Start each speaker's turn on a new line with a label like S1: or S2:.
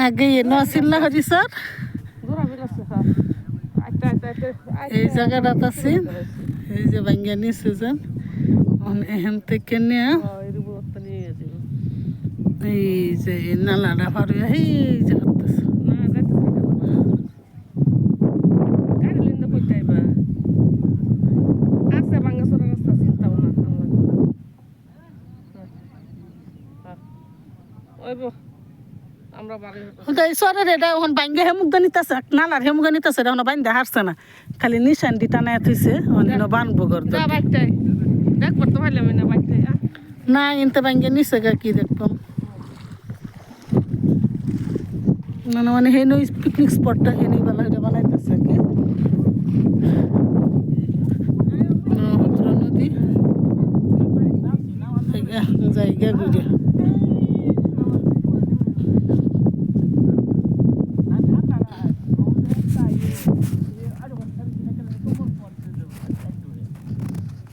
S1: আগে নসিল্লা হরিসর এই জায়গাটা আছে এই যে বাঙ্গানি সুজন এখান থেকে নিয়ে এই যে নালাটা পার এই যে করতেছে সরের এটা এখন বাইঙ্গে হেমুক নিতেছে নালার হেমুক নিতেছে এখন বাইন্দে হারছে না খালি নিশান দিটা না থইছে বানবো গর না এনতে বাইঙ্গে নিছে গা কি দেখতাম মানে মানে হেন পিকনিক স্পটটা হেন বেলা এটা বানাইতেছে কি ব্রহ্মপুত্র নদী জায়গা ঘুরে